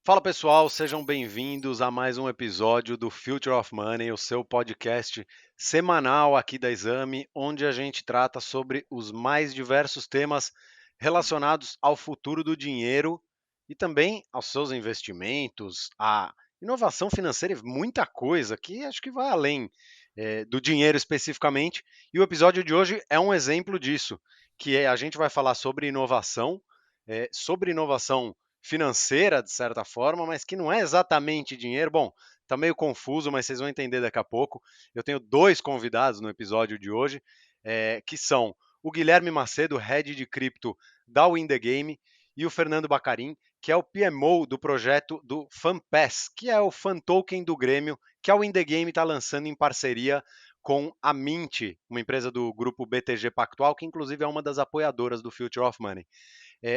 Fala pessoal, sejam bem-vindos a mais um episódio do Future of Money, o seu podcast semanal aqui da Exame, onde a gente trata sobre os mais diversos temas relacionados ao futuro do dinheiro e também aos seus investimentos, à inovação financeira e muita coisa que acho que vai além do dinheiro especificamente. E o episódio de hoje é um exemplo disso, a gente vai falar sobre inovação financeira, de certa forma, mas que não é exatamente dinheiro. Bom, tá meio confuso, mas vocês vão entender daqui a pouco. Eu tenho dois convidados no episódio de hoje, que são o Guilherme Macedo, Head de Cripto da Win The Game, e o Fernando Bacarin, que é o PMO do projeto do FanPass, que é o Fan Token do Grêmio, que a Win The Game está lançando em parceria com a Mint, uma empresa do grupo BTG Pactual, que inclusive é uma das apoiadoras do Future of Money.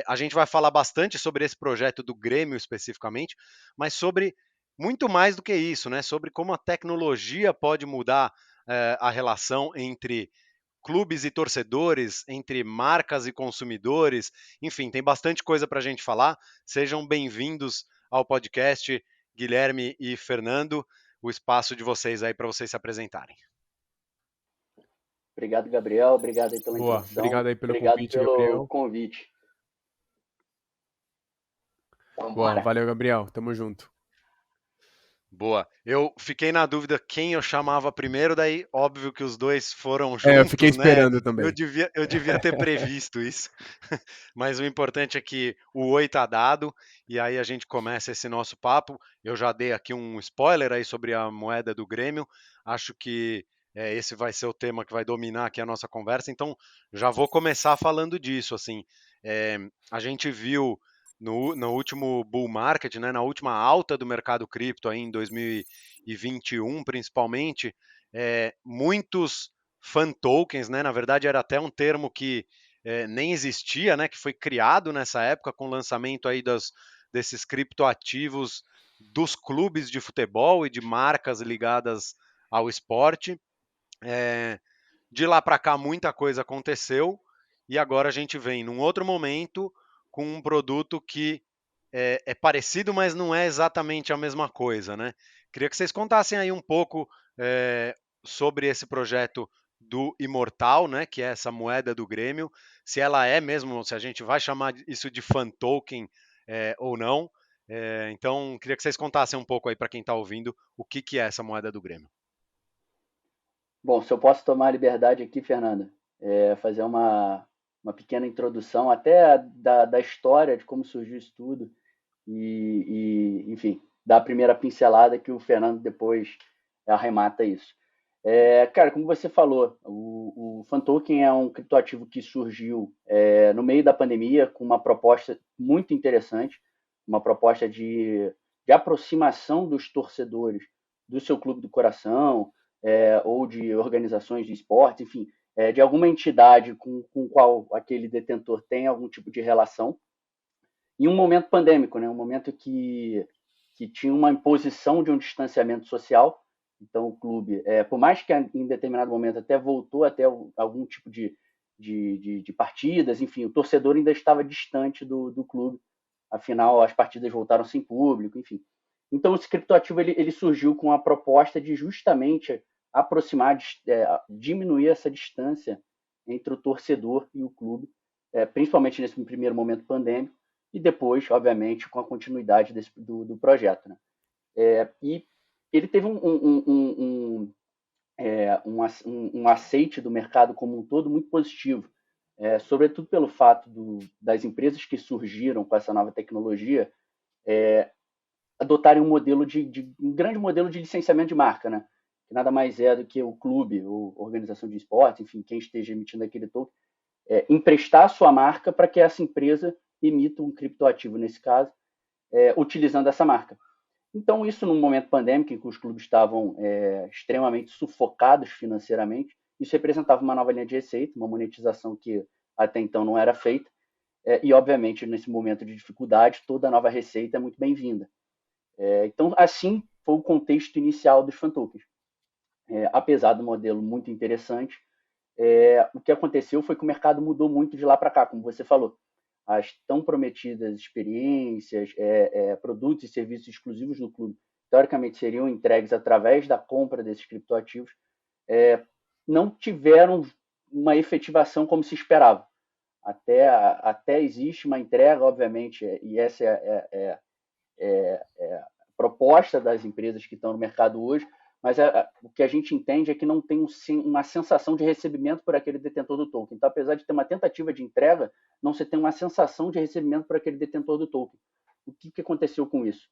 A gente vai falar bastante sobre esse projeto do Grêmio especificamente, mas sobre muito mais do que isso, né? Sobre como a tecnologia pode mudar a relação entre clubes e torcedores, entre marcas e consumidores. Enfim, tem bastante coisa para a gente falar. Sejam bem-vindos ao podcast, Guilherme e Fernando. O espaço de vocês aí para vocês se apresentarem. Obrigado, Gabriel. Obrigado aí pela Boa, introdução. obrigado aí pelo Obrigado convite, pelo Gabriel. convite. Então, Boa, bora. valeu, Gabriel. Tamo junto. Boa. Eu fiquei na dúvida quem eu chamava primeiro, daí óbvio que os dois foram Eu fiquei juntos, né? esperando Eu também. devia, eu devia ter previsto isso. Mas o importante é que o oi tá dado e aí a gente começa esse nosso papo. Eu já dei aqui um spoiler aí sobre a moeda do Grêmio. Acho que esse vai ser o tema que vai dominar aqui a nossa conversa. Então já vou começar falando disso. Assim, a gente viu no último bull market, né, na última alta do mercado cripto aí em 2021, principalmente, muitos fan tokens, né, na verdade era até um termo que nem existia, né, que foi criado nessa época com o lançamento aí desses criptoativos dos clubes de futebol e de marcas ligadas ao esporte. É, de lá para cá muita coisa aconteceu e agora a gente vem num outro momento com um produto que é parecido, mas não é exatamente a mesma coisa, né? Queria que vocês contassem aí um pouco sobre esse projeto do Imortal, né? Que é essa moeda do Grêmio, se ela é mesmo, se a gente vai chamar isso de fan token ou não. Então, queria que vocês contassem um pouco aí para quem está ouvindo o que é essa moeda do Grêmio. Bom, se eu posso tomar a liberdade aqui, Fernanda, fazer uma pequena introdução até da história de como surgiu isso tudo enfim, dar a primeira pincelada que o Fernando depois arremata isso. Cara, como você falou, o Fantoken é um criptoativo que surgiu no meio da pandemia com uma proposta muito interessante, uma proposta de aproximação dos torcedores do seu clube do coração, ou de organizações de esporte, enfim, de alguma entidade com qual aquele detentor tem algum tipo de relação, em um momento pandêmico, né? Um momento que tinha uma imposição de um distanciamento social. Então, o clube, por mais que em determinado momento até voltou até algum tipo de partidas, enfim, o torcedor ainda estava distante do clube. Afinal, as partidas voltaram sem público, enfim. Então, esse criptoativo ele surgiu com a proposta de justamente aproximar, diminuir essa distância entre o torcedor e o clube, principalmente nesse primeiro momento pandêmico, e depois, obviamente, com a continuidade do projeto. Né? E ele teve um aceite do mercado como um todo muito positivo, sobretudo pelo fato das empresas que surgiram com essa nova tecnologia adotarem um grande modelo de licenciamento de marca, né? Que nada mais é do que o clube ou organização de esporte, enfim, quem esteja emitindo aquele token, emprestar a sua marca para que essa empresa emita um criptoativo, nesse caso, utilizando essa marca. Então, isso num momento pandêmico, em que os clubes estavam extremamente sufocados financeiramente, isso representava uma nova linha de receita, uma monetização que até então não era feita, e, obviamente, nesse momento de dificuldade, toda nova receita é muito bem-vinda. Então, assim foi o contexto inicial dos fan tokens. Apesar do modelo muito interessante, o que aconteceu foi que o mercado mudou muito de lá para cá, como você falou. as tão prometidas experiências, produtos e serviços exclusivos do clube, teoricamente seriam entregues através da compra desses criptoativos, não tiveram uma efetivação como se esperava. Até existe uma entrega, obviamente, e essa é a proposta das empresas que estão no mercado hoje, mas o que a gente entende é que não tem uma sensação de recebimento por aquele detentor do token. Então, apesar de ter uma tentativa de entrega, não se tem uma sensação de recebimento por aquele detentor do token. O que aconteceu com isso?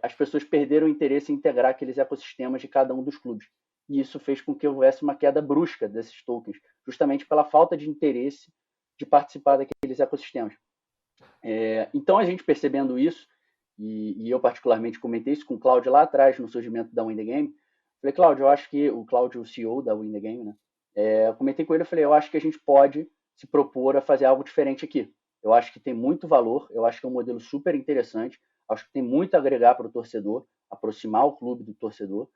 As pessoas perderam o interesse em integrar aqueles ecossistemas de cada um dos clubes. E isso fez com que houvesse uma queda brusca desses tokens, justamente pela falta de interesse de participar daqueles ecossistemas. Então, a gente percebendo isso, e eu particularmente comentei isso com o Cláudio lá atrás, no surgimento da Win The Game, falei, Cláudio, eu acho que, o Cláudio, o CEO da Win The Game, né? Eu comentei com ele, eu falei, eu acho que a gente pode se propor a fazer algo diferente aqui. Eu acho que tem muito valor, eu acho que é um modelo super interessante, acho que tem muito a agregar para o torcedor, aproximar o clube do torcedor,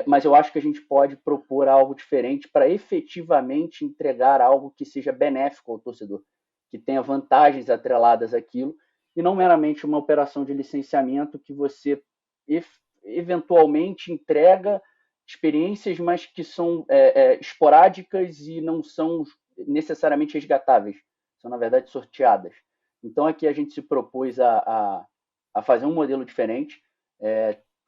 mas eu acho que a gente pode propor algo diferente para efetivamente entregar algo que seja benéfico ao torcedor, que tenha vantagens atreladas àquilo, e não meramente uma operação de licenciamento que você eventualmente entrega experiências, mas que são esporádicas e não são necessariamente resgatáveis, são, na verdade, sorteadas. Então, aqui a gente se propôs a fazer um modelo diferente.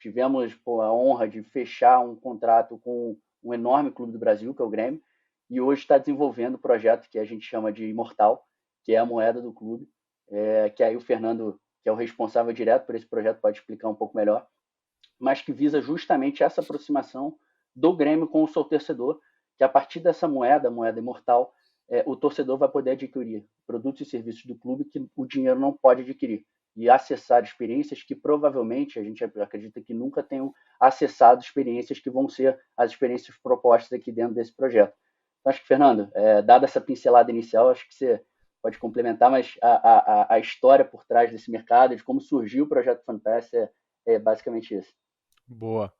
Tivemos a honra de fechar um contrato com um enorme clube do Brasil, que é o Grêmio, e hoje está desenvolvendo um projeto que a gente chama de Imortal, que é a moeda do clube, que aí o Fernando, que é o responsável direto por esse projeto, pode explicar um pouco melhor, mas que visa justamente essa aproximação do Grêmio com o seu torcedor, que a partir dessa moeda, a moeda imortal, o torcedor vai poder adquirir produtos e serviços do clube que o dinheiro não pode adquirir e acessar experiências que provavelmente a gente acredita que nunca tenham acessado experiências que vão ser as experiências propostas aqui dentro desse projeto. Então, acho que, Fernando, dada essa pincelada inicial, acho que você pode complementar, mas a história por trás desse mercado, de como surgiu o projeto FanPass, é basicamente isso. Boa.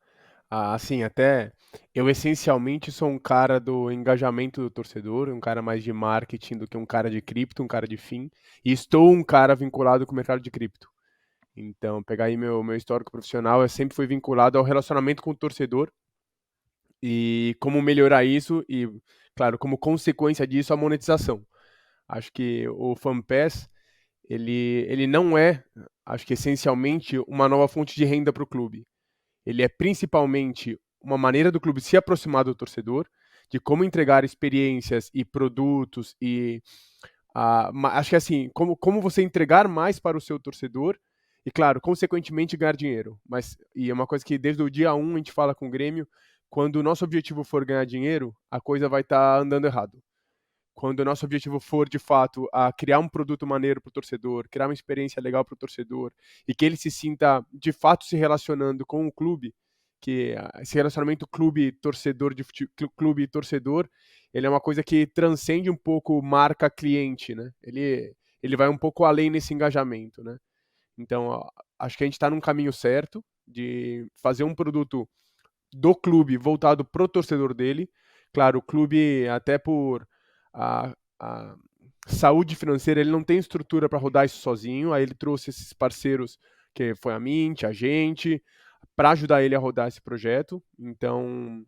Assim, até eu essencialmente sou um cara do engajamento do torcedor, um cara mais de marketing do que um cara de cripto, um cara de fim, e estou um cara vinculado com o mercado de cripto. Então, pegar aí meu histórico profissional, eu sempre fui vinculado ao relacionamento com o torcedor e como melhorar isso e, claro, como consequência disso, a monetização. Acho que o FanPass, ele não é, acho que essencialmente, uma nova fonte de renda para o clube. Ele é principalmente uma maneira do clube se aproximar do torcedor, de como entregar experiências e produtos e acho que assim, como você entregar mais para o seu torcedor e, claro, consequentemente ganhar dinheiro. E é uma coisa que desde o dia 1 a gente fala com o Grêmio, quando o nosso objetivo for ganhar dinheiro, a coisa vai estar andando errado. Quando o nosso objetivo for, de fato, a criar um produto maneiro para o torcedor, criar uma experiência legal para o torcedor e que ele se sinta, de fato, se relacionando com o clube, que esse relacionamento clube-torcedor, clube-torcedor, ele é uma coisa que transcende um pouco marca-cliente, né? Ele vai um pouco além nesse engajamento, né? Então, ó, acho que a gente está num caminho certo de fazer um produto do clube voltado pro torcedor dele. Claro, o clube, até por a saúde financeira, ele não tem estrutura para rodar isso sozinho. Aí ele trouxe esses parceiros, que foi a Mint, a gente, para ajudar ele a rodar esse projeto. Então,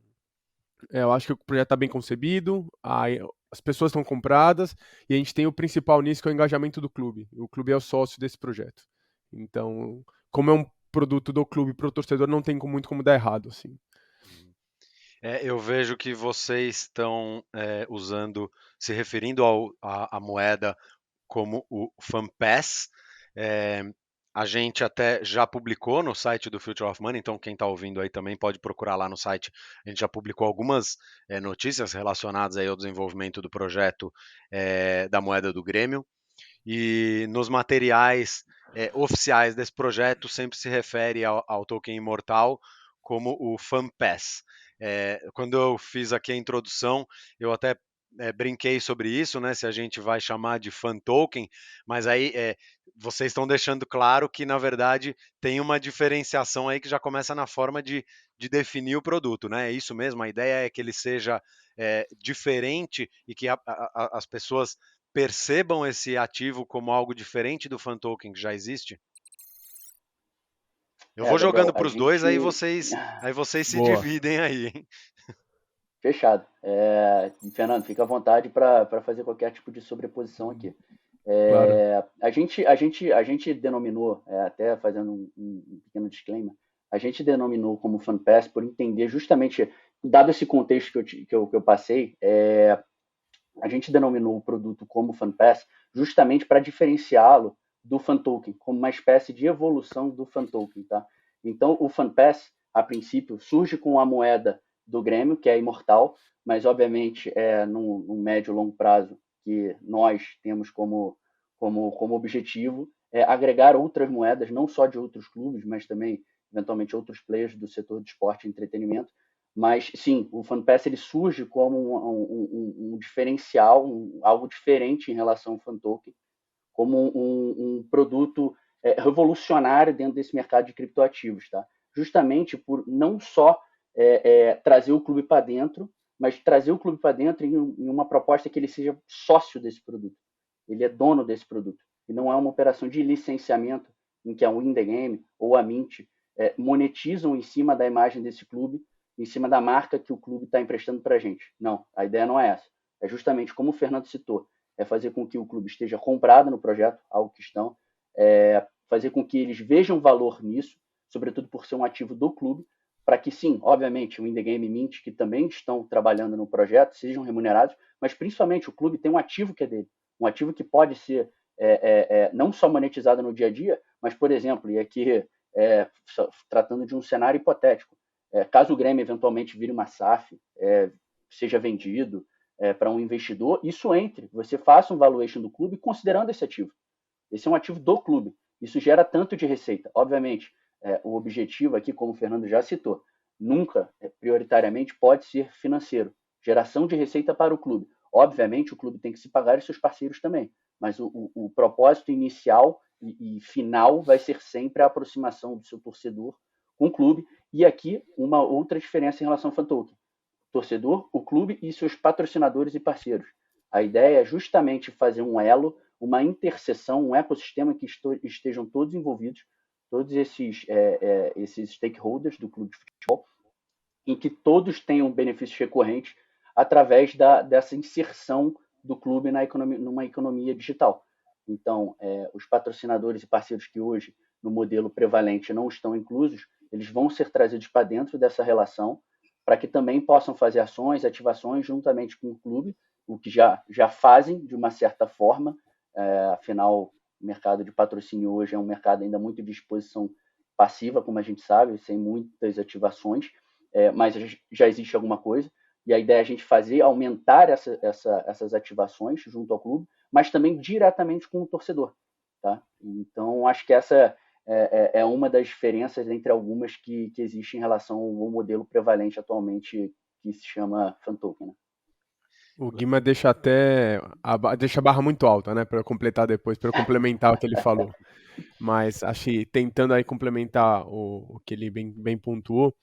eu acho que o projeto está bem concebido, as pessoas estão compradas e a gente tem o principal nisso, que é o engajamento do clube. O clube é o sócio desse projeto. Então, como é um produto do clube para o torcedor, não tem muito como dar errado, assim. Eu vejo que vocês estão usando, se referindo à moeda como o FanPass. A gente até já publicou no site do Future of Money, então quem está ouvindo aí também pode procurar lá no site. A gente já publicou algumas notícias relacionadas aí ao desenvolvimento do projeto da moeda do Grêmio. E nos materiais oficiais desse projeto sempre se refere ao token imortal como o FanPass. Quando eu fiz aqui a introdução, eu até brinquei sobre isso, né? Se a gente vai chamar de fan token, mas aí vocês estão deixando claro que, na verdade, tem uma diferenciação aí que já começa na forma de definir o produto, né? É isso mesmo, a ideia é que ele seja diferente e que as pessoas percebam esse ativo como algo diferente do fan token que já existe? Eu vou Gabriel, jogando a para os dois, aí gente. vocês se Boa, dividem aí, hein? Fechado. Fernando, fica à vontade para fazer qualquer tipo de sobreposição aqui. claro. A gente denominou, até fazendo um pequeno disclaimer, a gente denominou como FanPass por entender justamente, dado esse contexto que eu passei, a gente denominou o produto como FanPass justamente para diferenciá-lo do FanToken, como uma espécie de evolução do FanToken. Tá? Então, o FanPass, a princípio, surge com a moeda do Grêmio, que é imortal, mas, obviamente, num médio e longo prazo, que nós temos como objetivo agregar outras moedas, não só de outros clubes, mas também, eventualmente, outros players do setor de esporte e entretenimento. Mas, sim, o FanPass ele surge como um diferencial, algo diferente em relação ao FanToken, como um produto revolucionário dentro desse mercado de criptoativos. Tá? Justamente por não só trazer o clube para dentro, mas trazer o clube para dentro em uma proposta que ele seja sócio desse produto. Ele é dono desse produto. E não é uma operação de licenciamento em que a Win the Game ou a Mint monetizam em cima da imagem desse clube, em cima da marca que o clube está emprestando para a gente. Não, a ideia não é essa. É justamente como o Fernando citou, fazer com que o clube esteja comprado no projeto, algo que estão, fazer com que eles vejam valor nisso, sobretudo por ser um ativo do clube, para que sim, obviamente, o In The Game e Mint, que também estão trabalhando no projeto, sejam remunerados, mas principalmente o clube tem um ativo que é dele, um ativo que pode ser não só monetizado no dia a dia, mas, por exemplo, e aqui tratando de um cenário hipotético, caso o Grêmio eventualmente vire uma SAF, seja vendido para um investidor, isso entre, você faça um valuation do clube considerando esse ativo. Esse é um ativo do clube. Isso gera tanto de receita. Obviamente, o objetivo aqui, como o Fernando já citou, nunca, prioritariamente, pode ser financeiro. Geração de receita para o clube. Obviamente, o clube tem que se pagar e seus parceiros também. Mas o propósito inicial e final vai ser sempre a aproximação do seu torcedor com o clube. E aqui, uma outra diferença em relação ao FanToken. Torcedor, o clube e seus patrocinadores e parceiros. A ideia é justamente fazer um elo, uma interseção, um ecossistema que estejam todos envolvidos, todos esses stakeholders do clube de futebol, em que todos tenham benefícios recorrentes através dessa inserção do clube numa economia digital. Então, os patrocinadores e parceiros que hoje, no modelo prevalente, não estão inclusos, eles vão ser trazidos para dentro dessa relação, para que também possam fazer ações, ativações juntamente com o clube, o que já fazem de uma certa forma, afinal, o mercado de patrocínio hoje é um mercado ainda muito de exposição passiva, como a gente sabe, sem muitas ativações, mas já existe alguma coisa, e a ideia é a gente aumentar essas ativações junto ao clube, mas também diretamente com o torcedor. Tá? Então, acho que essa é uma das diferenças entre algumas que existem em relação ao modelo prevalente atualmente, que se chama FanToken. Né? O Guima deixa até deixa a barra muito alta, né, para eu completar depois, para eu complementar o que ele falou. Mas acho que tentando aí complementar o que ele bem pontuou,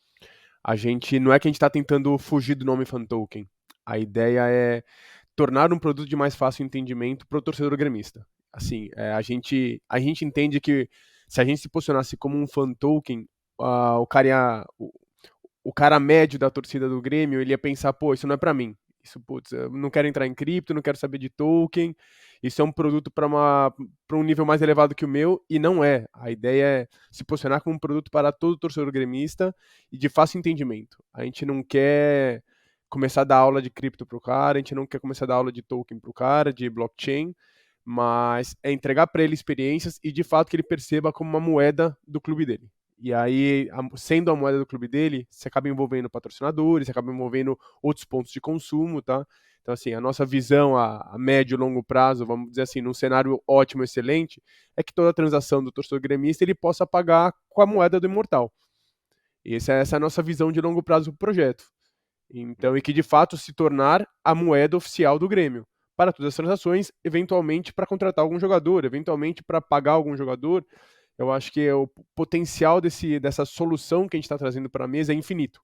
a gente não é que a gente está tentando fugir do nome FanToken. A ideia é tornar um produto de mais fácil entendimento para o torcedor gremista. Assim, a gente entende que se a gente se posicionasse como um FanToken, o cara médio da torcida do Grêmio, ele ia pensar, pô, isso não é para mim. Isso, putz, eu não quero entrar em cripto, não quero saber de token. Isso é um produto para um nível mais elevado que o meu, e não é. A ideia é se posicionar como um produto para todo torcedor gremista e de fácil entendimento. A gente não quer começar a dar aula de cripto pro cara, a gente não quer começar a dar aula de token pro cara, de blockchain, mas é entregar para ele experiências e de fato que ele perceba como uma moeda do clube dele. E aí, sendo a moeda do clube dele, você acaba envolvendo patrocinadores, você acaba envolvendo outros pontos de consumo, tá? Então, assim, a nossa visão a médio e longo prazo, vamos dizer assim, num cenário ótimo, excelente, é que toda transação do torcedor gremista ele possa pagar com a moeda do Imortal. E essa é a nossa visão de longo prazo para o projeto. Então, e que de fato se tornar a moeda oficial do Grêmio para todas as transações, eventualmente para contratar algum jogador, eventualmente para pagar algum jogador. Eu acho que o potencial dessa solução que a gente está trazendo para a mesa é infinito.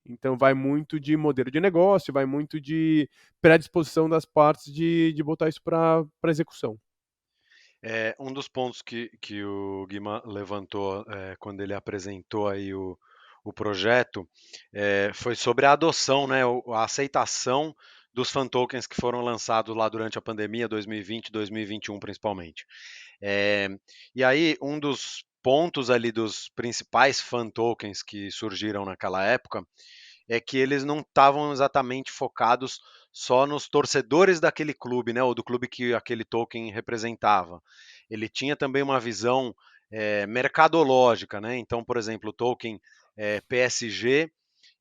Então vai muito de modelo de negócio, vai muito de predisposição das partes de botar isso para execução. Um dos pontos que o Guima levantou quando ele apresentou aí o projeto foi sobre a adoção, né, a aceitação dos fan tokens que foram lançados lá durante a pandemia 2020 e 2021 principalmente. É, e aí, um dos pontos ali dos principais fan tokens que surgiram naquela época é que eles não estavam exatamente focados só nos torcedores daquele clube, né, ou do clube que aquele token representava. Ele tinha também uma visão mercadológica, né? Então, por exemplo, o token PSG,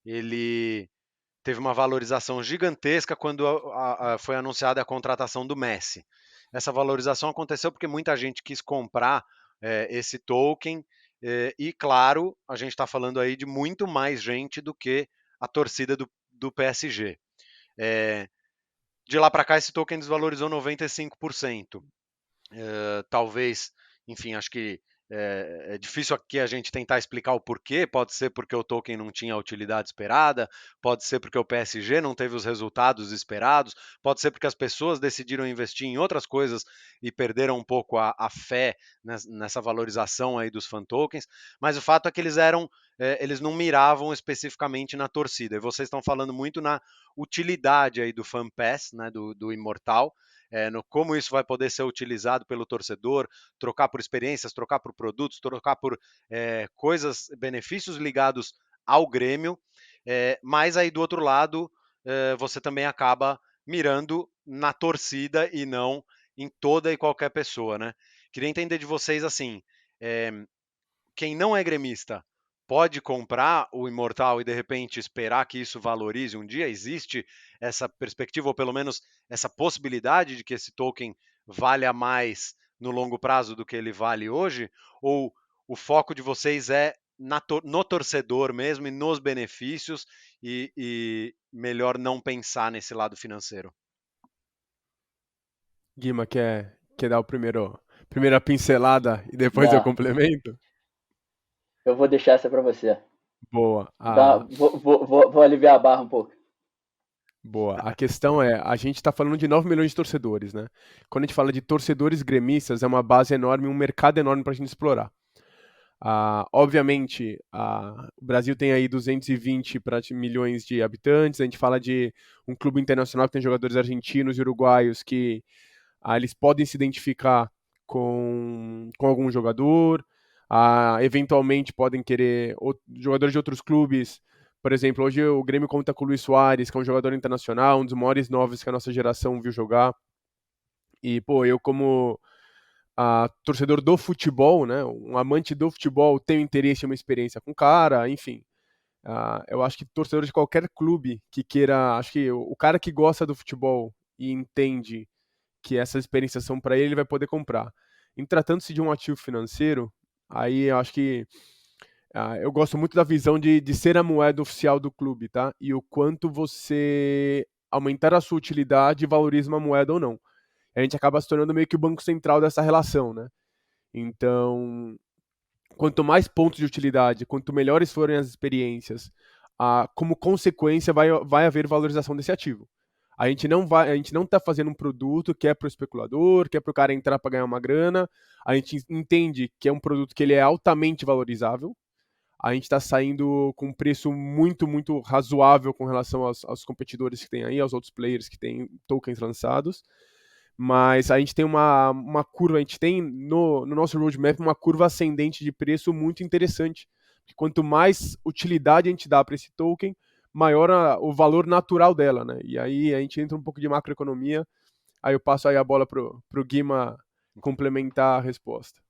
ele teve uma valorização gigantesca quando foi anunciada a contratação do Messi. Essa valorização aconteceu porque muita gente quis comprar esse token e, claro, a gente está falando aí de muito mais gente do que a torcida do PSG. De lá para cá, esse token desvalorizou 95%. Talvez, enfim, acho que é difícil aqui a gente tentar explicar o porquê. Pode ser porque o token não tinha a utilidade esperada, pode ser porque o PSG não teve os resultados esperados, pode ser porque as pessoas decidiram investir em outras coisas e perderam um pouco a fé nessa valorização aí dos fan tokens. Mas o fato é que eles não miravam especificamente na torcida. E vocês estão falando muito na utilidade aí do Fan Pass, né, do Imortal, no como isso vai poder ser utilizado pelo torcedor, trocar por experiências, trocar por produtos, trocar por coisas, benefícios ligados ao Grêmio, mas aí do outro lado você também acaba mirando na torcida e não em toda e qualquer pessoa, né? Queria entender de vocês assim, é, quem não é gremista pode comprar o Imortal e de repente esperar que isso valorize um dia? Existe essa perspectiva, ou pelo menos essa possibilidade de que esse token valha mais no longo prazo do que ele vale hoje? Ou o foco de vocês é no torcedor mesmo e nos benefícios e melhor não pensar nesse lado financeiro? Guima, quer dar primeira pincelada e depois eu Não, complemento? eu vou deixar essa para você. Boa. Vou aliviar a barra um pouco. Boa. A questão é, a gente está falando de 9 milhões de torcedores, né? Quando a gente fala de torcedores gremistas, é uma base enorme, um mercado enorme para a gente explorar. Obviamente, o Brasil tem aí 220 milhões de habitantes, a gente fala de um clube internacional que tem jogadores argentinos e uruguaios que eles podem se identificar com algum jogador, eventualmente podem querer jogadores de outros clubes. Por exemplo, hoje o Grêmio conta com o Luis Soares, que é um jogador internacional, um dos maiores novos que a nossa geração viu jogar. E, pô, eu como torcedor do futebol, né, um amante do futebol, tenho interesse em uma experiência com o cara, enfim. Eu acho que torcedor de qualquer clube que queira, acho que o cara que gosta do futebol e entende que essas experiências são para ele, ele vai poder comprar. Em tratando-se de um ativo financeiro, aí eu acho que eu gosto muito da visão de ser a moeda oficial do clube, tá? E o quanto você aumentar a sua utilidade valoriza uma moeda ou não. A gente acaba se tornando meio que o banco central dessa relação, né? Então, quanto mais pontos de utilidade, quanto melhores forem as experiências, como consequência vai haver valorização desse ativo. A gente não está fazendo um produto que é para o especulador, que é para o cara entrar para ganhar uma grana. A gente entende que é um produto que ele é altamente valorizável. A gente está saindo com um preço muito, muito razoável com relação aos competidores que tem aí, aos outros players que têm tokens lançados. Mas a gente tem uma curva, a gente tem no nosso roadmap uma curva ascendente de preço muito interessante. Quanto mais utilidade a gente dá para esse token, maior o valor natural dela, né? E aí a gente entra um pouco de macroeconomia, aí eu passo aí a bola pro Guima complementar a resposta.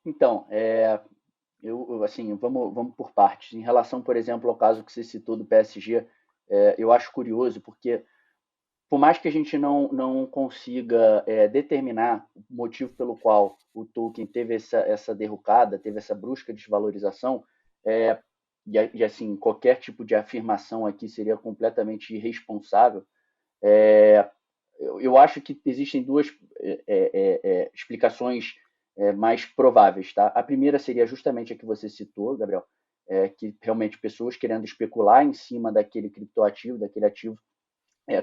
Então, assim, vamos por partes. Em relação, por exemplo, ao caso que você citou do PSG, eu acho curioso, porque por mais que a gente não consiga determinar o motivo pelo qual o token teve essa derrocada, teve essa brusca desvalorização, e assim, qualquer tipo de afirmação aqui seria completamente irresponsável, eu acho que existem duas explicações mais prováveis. Tá? A primeira seria justamente a que você citou, Gabriel, que realmente pessoas querendo especular em cima daquele criptoativo, daquele ativo,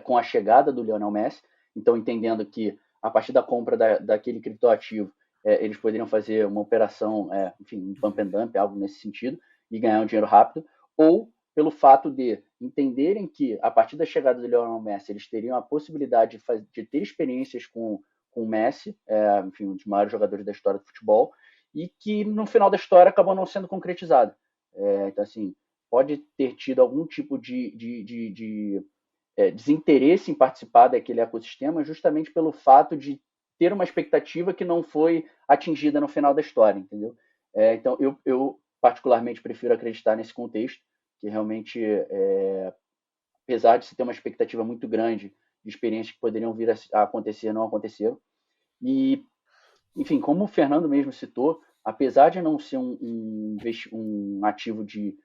com a chegada do Lionel Messi. Então, entendendo que a partir da compra daquele criptoativo, eles poderiam fazer uma operação, enfim, um pump and dump, algo nesse sentido, e ganhar um dinheiro rápido, ou pelo fato de entenderem que, a partir da chegada do Lionel Messi, eles teriam a possibilidade de ter experiências com o Messi, enfim, um dos maiores jogadores da história do futebol, e que no final da história acabou não sendo concretizado. Então, assim, pode ter tido algum tipo de desinteresse em participar daquele ecossistema justamente pelo fato de ter uma expectativa que não foi atingida no final da história, entendeu? Então, eu particularmente prefiro acreditar nesse contexto, que realmente, apesar de se ter uma expectativa muito grande de experiências que poderiam vir a acontecer, não aconteceram. E, enfim, como o Fernando mesmo citou, apesar de não ser um ativo de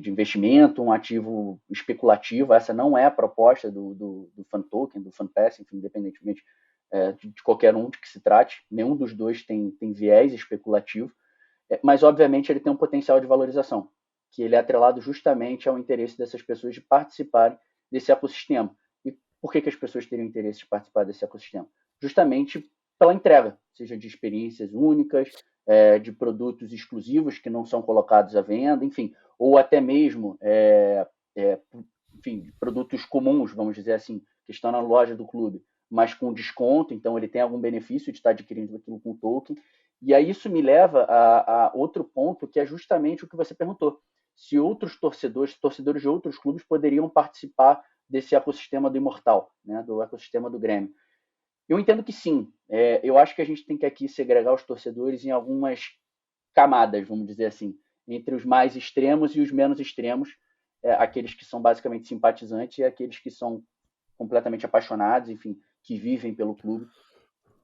investimento, um ativo especulativo, essa não é a proposta do Fan Token, do Fan Pass, enfim, independentemente de qualquer um de que se trate, nenhum dos dois tem viés especulativo, mas obviamente ele tem um potencial de valorização, que ele é atrelado justamente ao interesse dessas pessoas de participarem desse ecossistema. E por que as pessoas teriam interesse de participar desse ecossistema? Justamente pela entrega, seja de experiências únicas, de produtos exclusivos que não são colocados à venda, enfim, ou até mesmo enfim, produtos comuns, vamos dizer assim, que estão na loja do clube, mas com desconto, então ele tem algum benefício de estar adquirindo aquilo com token. E aí isso me leva a outro ponto, que é justamente o que você perguntou. Se outros torcedores de outros clubes poderiam participar desse ecossistema do Imortal, né, do ecossistema do Grêmio. Eu entendo que sim. Eu acho que a gente tem que aqui segregar os torcedores em algumas camadas, vamos dizer assim, entre os mais extremos e os menos extremos, aqueles que são basicamente simpatizantes e aqueles que são completamente apaixonados, enfim, que vivem pelo clube.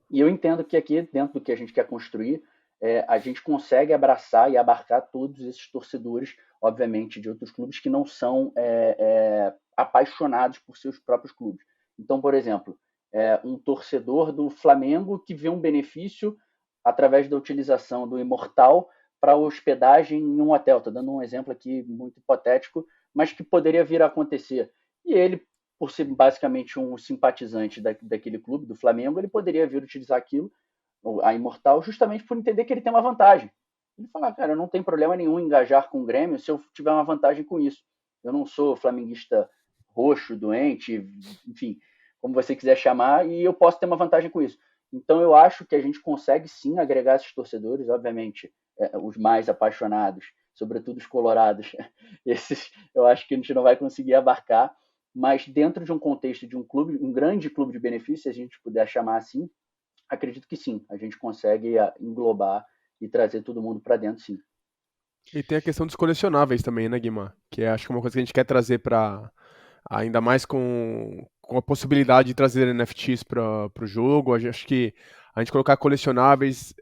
E eu entendo que aqui, dentro do que a gente quer construir, a gente consegue abraçar e abarcar todos esses torcedores, obviamente, de outros clubes que não são apaixonados por seus próprios clubes. Então, por exemplo, um torcedor do Flamengo que vê um benefício através da utilização do Imortal para hospedagem em um hotel. Estou dando um exemplo aqui muito hipotético, mas que poderia vir a acontecer. E ele, por ser basicamente um simpatizante daquele clube, do Flamengo, ele poderia vir utilizar aquilo, a Imortal, justamente por entender que ele tem uma vantagem. Ele fala, cara, eu não tem problema nenhum em engajar com o Grêmio se eu tiver uma vantagem com isso. Eu não sou flamenguista roxo, doente, enfim, como você quiser chamar, e eu posso ter uma vantagem com isso. Então eu acho que a gente consegue sim agregar esses torcedores, obviamente, os mais apaixonados, sobretudo os colorados, esses eu acho que a gente não vai conseguir abarcar, mas dentro de um contexto de um clube, um grande clube de benefícios, se a gente puder chamar assim, acredito que sim, a gente consegue englobar e trazer todo mundo para dentro, sim. E tem a questão dos colecionáveis também, né, Guimar? Que acho que é uma coisa que a gente quer trazer para ainda mais com a possibilidade de trazer NFTs para o jogo. Acho que a gente colocar colecionáveis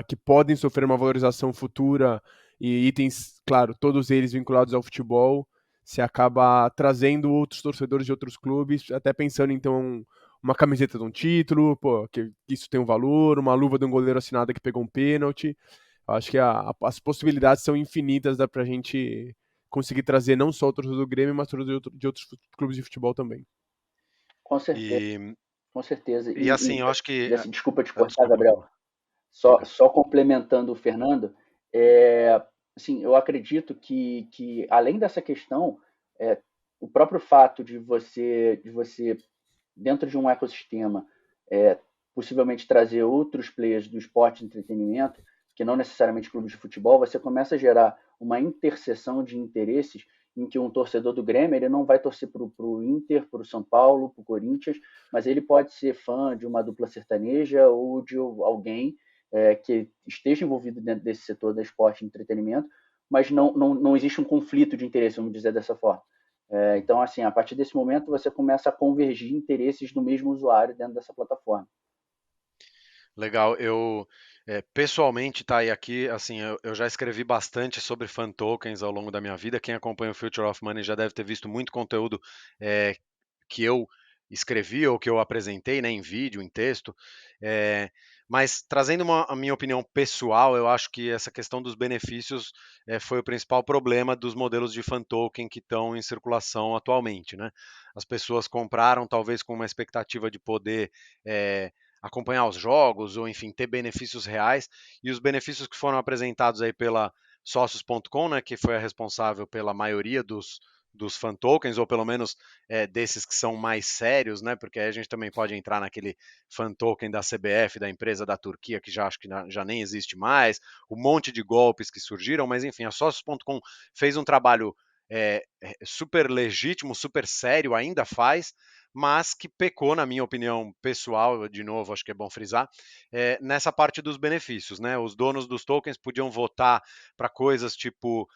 que podem sofrer uma valorização futura e itens, claro, todos eles vinculados ao futebol, se acaba trazendo outros torcedores de outros clubes, até pensando então uma camiseta de um título, pô, que isso tem um valor, uma luva de um goleiro assinada que pegou um pênalti. Acho que as possibilidades são infinitas, dá pra gente conseguir trazer não só o torcedor do Grêmio, mas torcedor de outros clubes de futebol também. Com certeza, E, com certeza. e assim, eu acho que. Assim, desculpa te cortar, Desculpa, Gabriel. Guima. Só complementando o Fernando, assim, eu acredito que além dessa questão, o próprio fato de você dentro de um ecossistema, possivelmente trazer outros players do esporte e entretenimento, que não necessariamente clubes de futebol, você começa a gerar uma interseção de interesses em que um torcedor do Grêmio ele não vai torcer para o Inter, para o São Paulo, para o Corinthians, mas ele pode ser fã de uma dupla sertaneja ou de alguém que esteja envolvido dentro desse setor da esporte e entretenimento, mas não existe um conflito de interesse, vamos dizer dessa forma. Então, assim, a partir desse momento você começa a convergir interesses do mesmo usuário dentro dessa plataforma. Legal, eu pessoalmente, tá, e aqui, assim, eu já escrevi bastante sobre fan tokens ao longo da minha vida. Quem acompanha o Future of Money já deve ter visto muito conteúdo que eu escrevi ou que eu apresentei, né, em vídeo, em texto. Mas trazendo a minha opinião pessoal, eu acho que essa questão dos benefícios foi o principal problema dos modelos de fan token que estão em circulação atualmente, né? As pessoas compraram talvez com uma expectativa de poder acompanhar os jogos ou enfim ter benefícios reais, e os benefícios que foram apresentados aí pela Socios.com, né, que foi a responsável pela maioria dos fan tokens, ou pelo menos desses que são mais sérios, né? Porque aí a gente também pode entrar naquele fan token da CBF, da empresa da Turquia, que já acho que já nem existe mais, um monte de golpes que surgiram, mas enfim, a Socios.com fez um trabalho super legítimo, super sério, ainda faz, mas que pecou, na minha opinião pessoal, de novo, acho que é bom frisar, nessa parte dos benefícios, né? Os donos dos tokens podiam votar para coisas tipo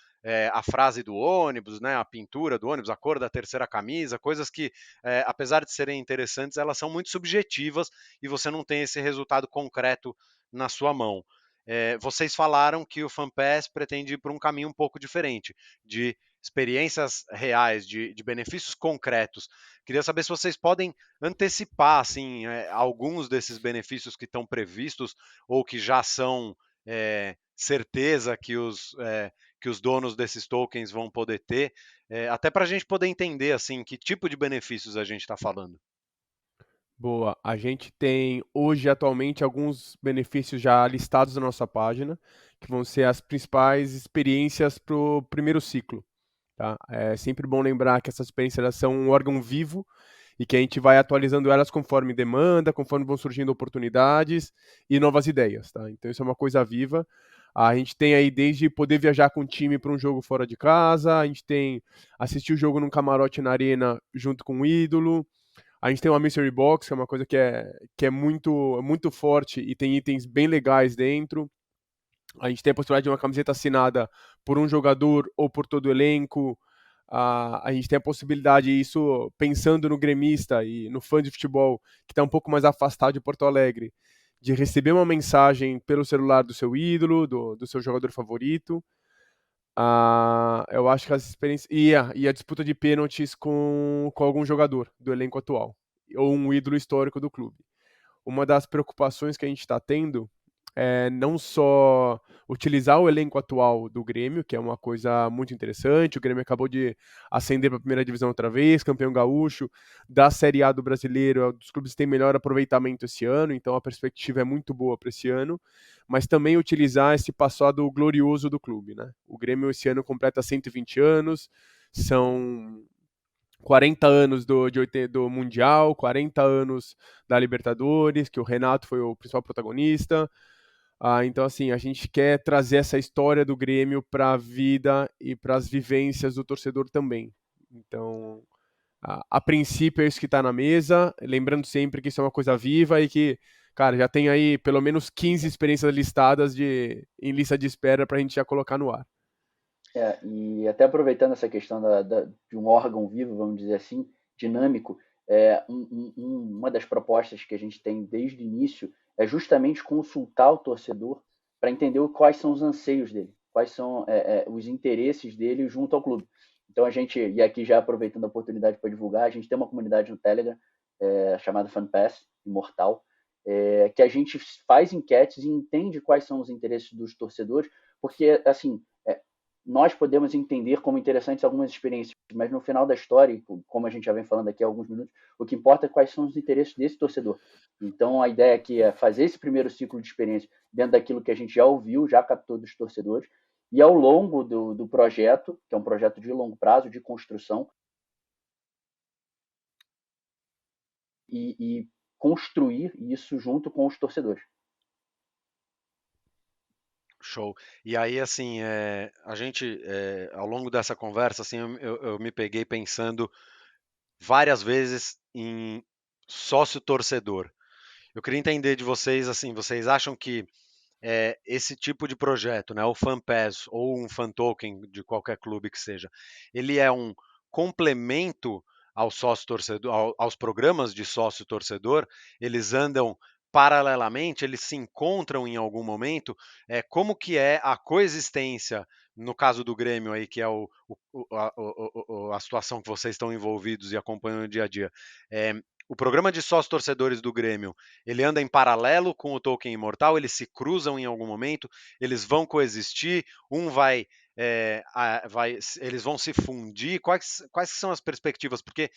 a frase do ônibus, né, a pintura do ônibus, a cor da terceira camisa, coisas que, apesar de serem interessantes, elas são muito subjetivas e você não tem esse resultado concreto na sua mão. Vocês falaram que o FanPass pretende ir por um caminho um pouco diferente, de experiências reais, de benefícios concretos. Queria saber se vocês podem antecipar assim, alguns desses benefícios que estão previstos ou que já são certeza que os donos desses tokens vão poder ter, até para a gente poder entender assim que tipo de benefícios a gente está falando. Boa. A gente tem hoje, atualmente, alguns benefícios já listados na nossa página, que vão ser as principais experiências para o primeiro ciclo. Tá? É sempre bom lembrar que essas experiências elas são um órgão vivo e que a gente vai atualizando elas conforme demanda, conforme vão surgindo oportunidades e novas ideias. Tá? Então isso é uma coisa viva. A gente tem aí desde poder viajar com o time para um jogo fora de casa, a gente tem assistir o jogo num camarote na arena junto com o ídolo, a gente tem uma Mystery Box, que é uma coisa que é muito forte e tem itens bem legais dentro. A gente tem a possibilidade de uma camiseta assinada por um jogador ou por todo o elenco. A gente tem a possibilidade, isso pensando no gremista e no fã de futebol que está um pouco mais afastado de Porto Alegre, de receber uma mensagem pelo celular do seu ídolo, do seu jogador favorito. Eu acho que as experiências. E a disputa de pênaltis com algum jogador do elenco atual, ou um ídolo histórico do clube. Uma das preocupações que a gente está tendo é não só utilizar o elenco atual do Grêmio, que é uma coisa muito interessante. O Grêmio acabou de ascender para a primeira divisão outra vez, campeão gaúcho, da Série A do Brasileiro, é um dos clubes que tem melhor aproveitamento esse ano, então a perspectiva é muito boa para esse ano, mas também utilizar esse passado glorioso do clube, né? O Grêmio esse ano completa 120 anos, são 40 anos do Mundial, 40 anos da Libertadores, que o Renato foi o principal protagonista. Então, assim, a gente quer trazer essa história do Grêmio para a vida e para as vivências do torcedor também. Então, a princípio é isso que está na mesa, lembrando sempre que isso é uma coisa viva e que, cara, já tem aí pelo menos 15 experiências listadas em lista de espera para a gente já colocar no ar. E até aproveitando essa questão de um órgão vivo, vamos dizer assim, dinâmico, uma das propostas que a gente tem desde o início é justamente consultar o torcedor para entender quais são os anseios dele, quais são os interesses dele junto ao clube. Então a gente, e aqui já aproveitando a oportunidade para divulgar, a gente tem uma comunidade no Telegram chamada FanPass, Imortal, que a gente faz enquetes e entende quais são os interesses dos torcedores, porque assim, nós podemos entender como interessantes algumas experiências, mas no final da história, como a gente já vem falando aqui há alguns minutos, o que importa é quais são os interesses desse torcedor. Então, a ideia aqui é fazer esse primeiro ciclo de experiência dentro daquilo que a gente já ouviu, já captou dos torcedores, e ao longo do projeto, que é um projeto de longo prazo, de construção, e construir isso junto com os torcedores. Show. E aí, assim, a gente, ao longo dessa conversa, assim, eu me peguei pensando várias vezes em sócio-torcedor. Eu queria entender de vocês, assim, vocês acham que esse tipo de projeto, né, o FanPass ou um fan token de qualquer clube que seja, ele é um complemento ao sócio torcedor, aos programas de sócio torcedor? Eles andam paralelamente, eles se encontram em algum momento? Como que é a coexistência no caso do Grêmio aí, que é a situação que vocês estão envolvidos e acompanham no dia a dia? o programa de sócios-torcedores do Grêmio, ele anda em paralelo com o Token Imortal, eles se cruzam em algum momento, eles vão coexistir, um eles vão se fundir, quais são as perspectivas? Porque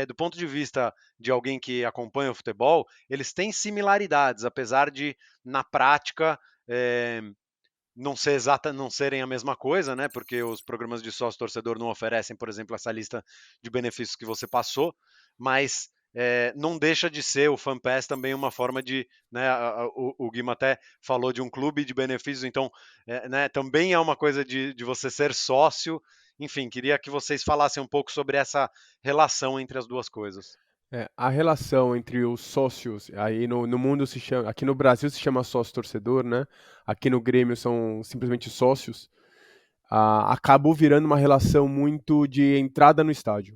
do ponto de vista de alguém que acompanha o futebol, eles têm similaridades, apesar de, na prática, não serem a mesma coisa, né? Porque os programas de sócio torcedor não oferecem, por exemplo, essa lista de benefícios que você passou, mas não deixa de ser o FanPass também uma forma de, né? O Guima até falou de um clube de benefícios, então, né? Também é uma coisa de você ser sócio. Enfim, queria que vocês falassem um pouco sobre essa relação entre as duas coisas. A relação entre os sócios, aí no mundo se chama, aqui no Brasil se chama sócio-torcedor, né? Aqui no Grêmio são simplesmente sócios. Acabou virando uma relação muito de entrada no estádio.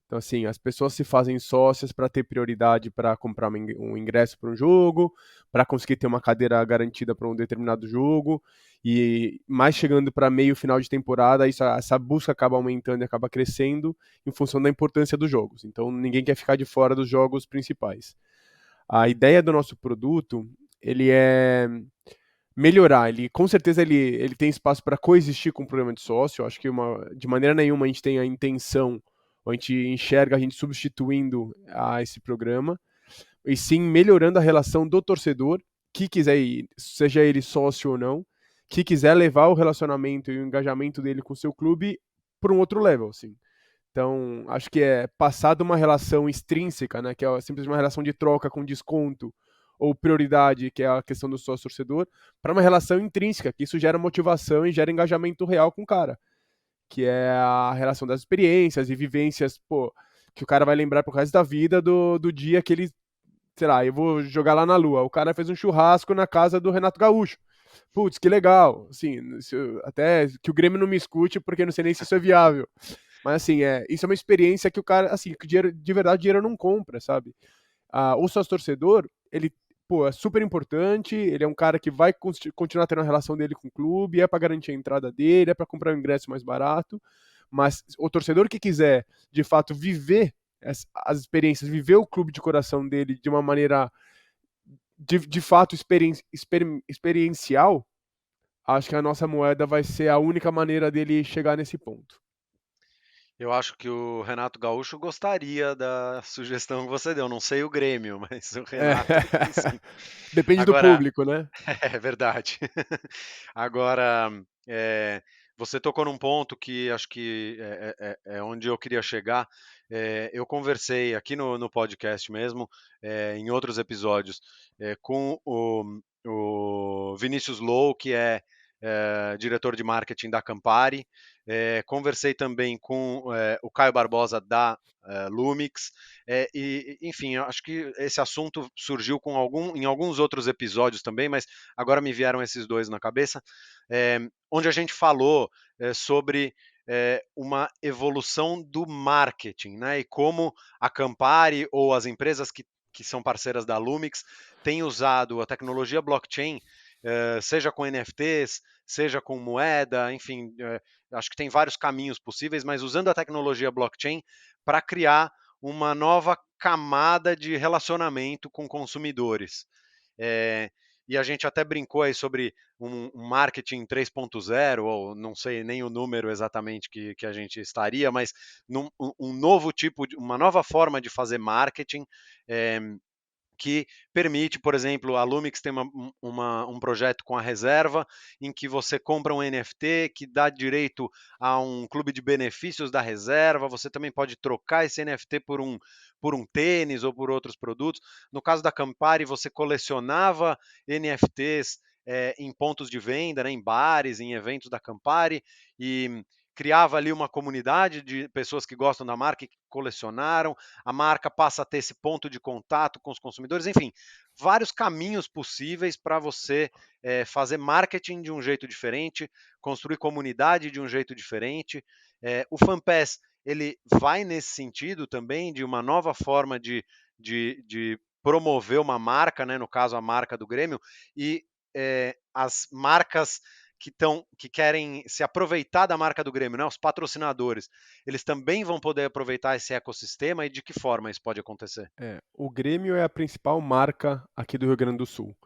Então, assim, as pessoas se fazem sócias para ter prioridade para comprar um ingresso para um jogo, para conseguir ter uma cadeira garantida para um determinado jogo, e mais chegando para meio final de temporada, essa busca acaba aumentando e acaba crescendo em função da importância dos jogos. Então, ninguém quer ficar de fora dos jogos principais. A ideia do nosso produto, ele é melhorar. Ele, com certeza, ele tem espaço para coexistir com o programa de sócio. Eu acho que de maneira nenhuma a gente tem a intenção, ou a gente enxerga a gente substituindo a esse programa, e sim melhorando a relação do torcedor, que quiser ir, seja ele sócio ou não, que quiser levar o relacionamento e o engajamento dele com o seu clube para um outro level, assim. Então, acho que é passar de uma relação extrínseca, né, que é simplesmente uma relação de troca com desconto ou prioridade, que é a questão do sócio-torcedor, para uma relação intrínseca, que isso gera motivação e gera engajamento real com o cara, que é a relação das experiências e vivências, pô, que o cara vai lembrar pro resto da vida do dia que ele, sei lá, eu vou jogar lá na Lua, o cara fez um churrasco na casa do Renato Gaúcho. Putz, que legal. Assim, até que o Grêmio não me escute, porque eu não sei nem se isso é viável. Mas assim, isso é uma experiência que o cara, assim, que dinheiro, de verdade o dinheiro não compra, sabe? O sócio torcedor, ele, pô, é super importante, ele é um cara que vai continuar tendo a relação dele com o clube, é para garantir a entrada dele, é para comprar um ingresso mais barato, mas o torcedor que quiser, de fato, viver as experiências, viver o clube de coração dele de uma maneira, de fato, experiencial, acho que a nossa moeda vai ser a única maneira dele chegar nesse ponto. Eu acho que o Renato Gaúcho gostaria da sugestão que você deu. Não sei o Grêmio, mas o É. Renato sim. Depende do Agora, público, né? é verdade. Agora, você tocou num ponto que acho que é onde eu queria chegar. Eu conversei aqui no podcast mesmo, em outros episódios, com o Vinícius Low, que é diretor de marketing da Campari. Conversei também com o Caio Barbosa da Lumix. Enfim, eu acho que esse assunto surgiu em alguns outros episódios também, mas agora me vieram esses dois na cabeça, onde a gente falou sobre uma evolução do marketing, né? E como a Campari ou as empresas que são parceiras da Lumix têm usado a tecnologia blockchain, seja com NFTs, seja com moeda, enfim, acho que tem vários caminhos possíveis, mas usando a tecnologia blockchain para criar uma nova camada de relacionamento com consumidores. E a gente até brincou aí sobre um marketing 3.0, ou não sei nem o número exatamente que a gente estaria, mas um novo tipo, uma nova forma de fazer marketing, que permite, por exemplo, a Lumix tem um projeto com a reserva, em que você compra um NFT que dá direito a um clube de benefícios da reserva, você também pode trocar esse NFT por um tênis ou por outros produtos. No caso da Campari, você colecionava NFTs em pontos de venda, né, em bares, em eventos da Campari, e criava ali uma comunidade de pessoas que gostam da marca e que colecionaram, a marca passa a ter esse ponto de contato com os consumidores, enfim, vários caminhos possíveis para você fazer marketing de um jeito diferente, construir comunidade de um jeito diferente. O FanPass, ele vai nesse sentido também, de uma nova forma de promover uma marca, né, no caso a marca do Grêmio, e as marcas que querem se aproveitar da marca do Grêmio, né? Os patrocinadores, eles também vão poder aproveitar esse ecossistema e de que forma isso pode acontecer? O Grêmio é a principal marca aqui do Rio Grande do Sul.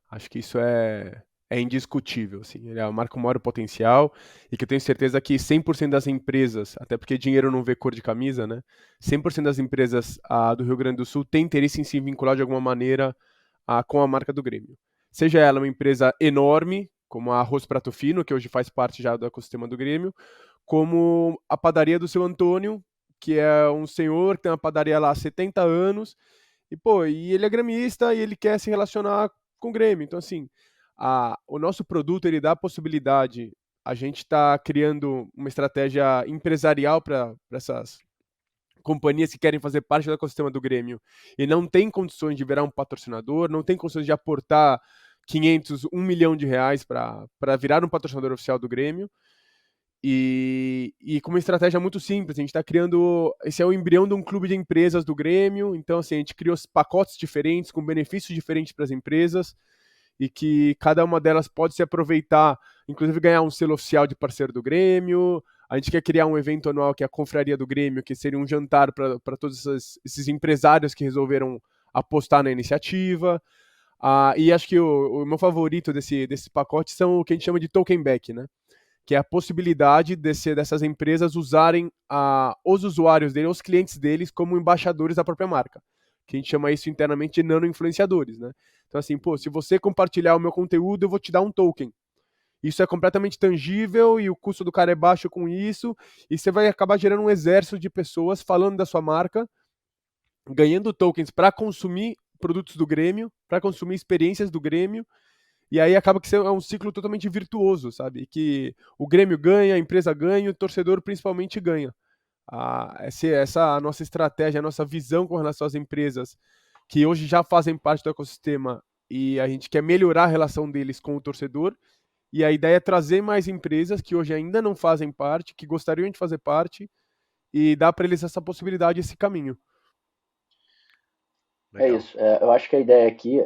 Acho que isso é indiscutível, assim. Ele é uma marca com maior potencial e que eu tenho certeza que 100% das empresas, até porque dinheiro não vê cor de camisa, né? 100% das empresas do Rio Grande do Sul têm interesse em se vincular de alguma maneira com a marca do Grêmio. Seja ela uma empresa enorme, como a Arroz Prato Fino, que hoje faz parte já do ecossistema do Grêmio, como a padaria do seu Antônio, que é um senhor que tem uma padaria lá há 70 anos, e ele é gremista e ele quer se relacionar com o Grêmio. Então, assim, o nosso produto, ele dá a possibilidade, a gente está criando uma estratégia empresarial para essas companhias que querem fazer parte do ecossistema do Grêmio e não tem condições de virar um patrocinador, não tem condições de aportar 500, 1 milhão de reais para virar um patrocinador oficial do Grêmio. E com uma estratégia muito simples, a gente está criando. Esse é o embrião de um clube de empresas do Grêmio, então assim, a gente criou pacotes diferentes, com benefícios diferentes para as empresas, e que cada uma delas pode se aproveitar, inclusive ganhar um selo oficial de parceiro do Grêmio. A gente quer criar um evento anual que é a Confraria do Grêmio, que seria um jantar para todos esses empresários que resolveram apostar na iniciativa. E acho que o meu favorito desse pacote são o que a gente chama de token back, né? Que é a possibilidade dessas empresas usarem os usuários deles, os clientes deles, como embaixadores da própria marca. Que a gente chama isso internamente de nano-influenciadores, né? Então, assim, se você compartilhar o meu conteúdo, eu vou te dar um token. Isso é completamente tangível e o custo do cara é baixo com isso, e você vai acabar gerando um exército de pessoas falando da sua marca, ganhando tokens para consumir produtos do Grêmio, para consumir experiências do Grêmio, e aí acaba que é um ciclo totalmente virtuoso, sabe? Que o Grêmio ganha, a empresa ganha, o torcedor principalmente ganha. Essa nossa estratégia, a nossa visão com relação às empresas que hoje já fazem parte do ecossistema e a gente quer melhorar a relação deles com o torcedor. E a ideia é trazer mais empresas que hoje ainda não fazem parte, que gostariam de fazer parte, e dar para eles essa possibilidade, esse caminho. É Legal. isso. Eu acho que a ideia aqui,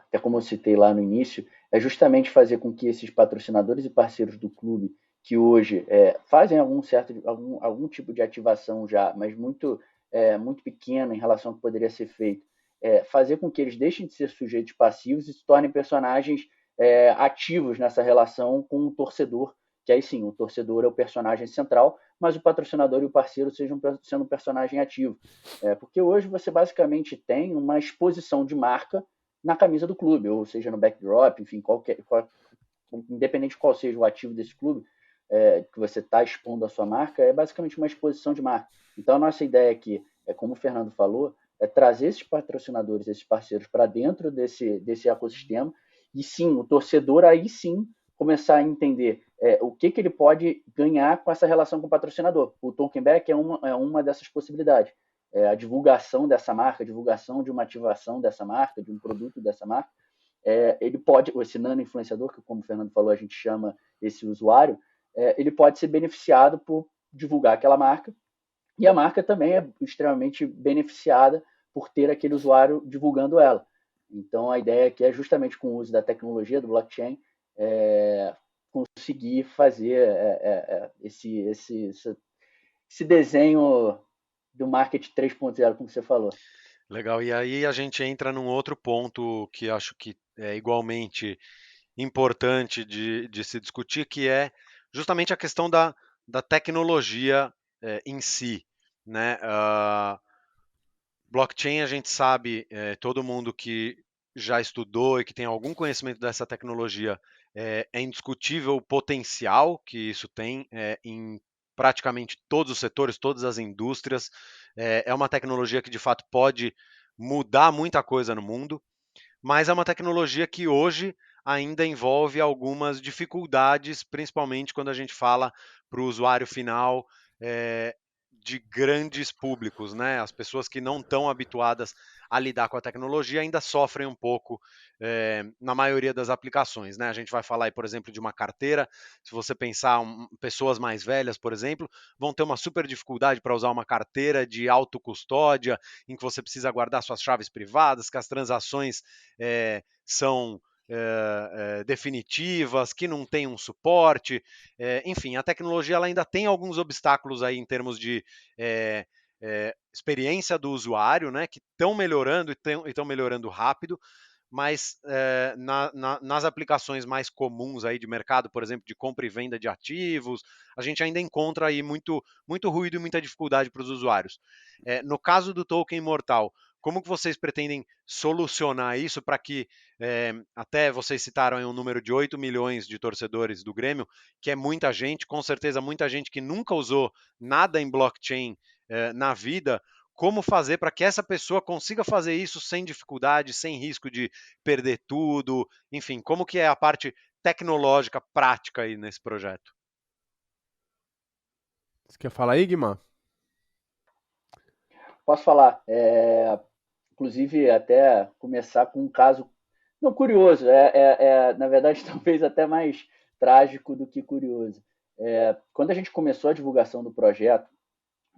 até como eu citei lá no início, é justamente fazer com que esses patrocinadores e parceiros do clube, que hoje fazem algum tipo de ativação já, mas muito pequeno em relação ao que poderia ser feito, fazer com que eles deixem de ser sujeitos passivos e se tornem personagens ativos nessa relação com o torcedor, que aí sim, o torcedor é o personagem central, mas o patrocinador e o parceiro sendo um personagem ativo. Porque hoje você basicamente tem uma exposição de marca na camisa do clube, ou seja, no backdrop, enfim, independente de qual seja o ativo desse clube, que você está expondo a sua marca, é basicamente uma exposição de marca. Então, a nossa ideia aqui, como o Fernando falou, é trazer esses patrocinadores, esses parceiros para dentro desse ecossistema, e sim, o torcedor aí sim começar a entender o que ele pode ganhar com essa relação com o patrocinador. O token back é uma dessas possibilidades. A divulgação dessa marca, a divulgação de uma ativação dessa marca, de um produto dessa marca, ele pode, esse nano influenciador, que como o Fernando falou, a gente chama esse usuário, ele pode ser beneficiado por divulgar aquela marca, e a marca também é extremamente beneficiada por ter aquele usuário divulgando ela. Então, a ideia aqui é justamente com o uso da tecnologia, do blockchain, conseguir fazer esse desenho do marketing 3.0, como você falou. Legal. E aí a gente entra num outro ponto que acho que é igualmente importante de se discutir, que é justamente a questão da tecnologia em si, né? Blockchain, a gente sabe, todo mundo que já estudou e que tem algum conhecimento dessa tecnologia, é indiscutível o potencial que isso tem em praticamente todos os setores, todas as indústrias. É uma tecnologia que de fato pode mudar muita coisa no mundo, mas é uma tecnologia que hoje ainda envolve algumas dificuldades, principalmente quando a gente fala para o usuário final de grandes públicos, né? As pessoas que não estão habituadas a lidar com a tecnologia ainda sofrem um pouco na maioria das aplicações, né? A gente vai falar aí, por exemplo, de uma carteira. Se você pensar pessoas mais velhas, por exemplo, vão ter uma super dificuldade para usar uma carteira de autocustódia, em que você precisa guardar suas chaves privadas, que as transações são definitivas, que não têm um suporte. Enfim, a tecnologia ela ainda tem alguns obstáculos aí em termos de experiência do usuário, né, que estão melhorando e estão melhorando rápido, mas nas aplicações mais comuns aí de mercado, por exemplo, de compra e venda de ativos, a gente ainda encontra aí muito ruído e muita dificuldade para os usuários. No caso do token imortal, como que vocês pretendem solucionar isso para que, até vocês citaram aí um número de 8 milhões de torcedores do Grêmio, que é muita gente, com certeza muita gente que nunca usou nada em blockchain na vida, como fazer para que essa pessoa consiga fazer isso sem dificuldade, sem risco de perder tudo, enfim, como que é a parte tecnológica prática aí nesse projeto? Você quer falar aí, Guimar? Posso falar. Inclusive, até começar com um caso não curioso, na verdade, talvez até mais trágico do que curioso. Quando a gente começou a divulgação do projeto,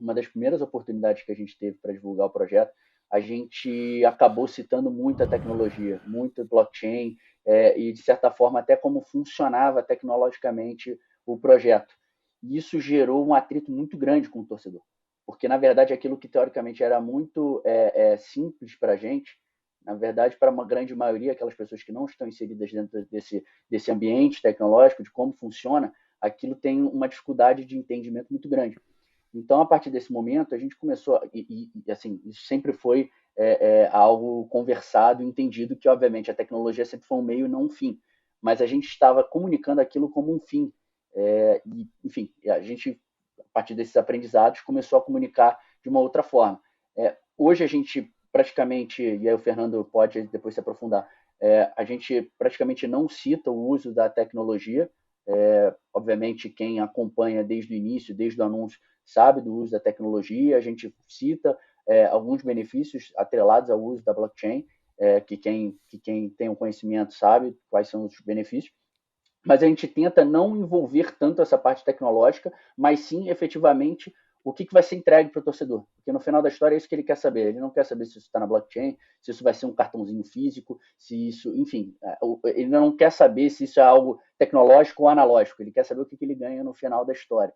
uma das primeiras oportunidades que a gente teve para divulgar o projeto, a gente acabou citando muita tecnologia, muito blockchain, e, de certa forma, até como funcionava tecnologicamente o projeto. E isso gerou um atrito muito grande com o torcedor, porque, na verdade, aquilo que teoricamente era muito simples para a gente, na verdade, para uma grande maioria, aquelas pessoas que não estão inseridas dentro desse ambiente tecnológico, de como funciona, aquilo tem uma dificuldade de entendimento muito grande. Então, a partir desse momento, a gente começou, assim, isso sempre foi algo conversado e entendido que, obviamente, a tecnologia sempre foi um meio e não um fim, mas a gente estava comunicando aquilo como um fim. Enfim, a gente, a partir desses aprendizados, começou a comunicar de uma outra forma. Hoje a gente praticamente, e aí o Fernando pode depois se aprofundar, a gente praticamente não cita o uso da tecnologia. Obviamente, quem acompanha desde o início, desde o anúncio, sabe do uso da tecnologia. A gente cita alguns benefícios atrelados ao uso da blockchain, que quem tem o conhecimento sabe quais são os benefícios, mas a gente tenta não envolver tanto essa parte tecnológica, mas sim, efetivamente, o que vai ser entregue para o torcedor. Porque no final da história é isso que ele quer saber. Ele não quer saber se isso está na blockchain, se isso vai ser um cartãozinho físico, se isso, enfim, ele não quer saber se isso é algo tecnológico ou analógico. Ele quer saber o que ele ganha no final da história.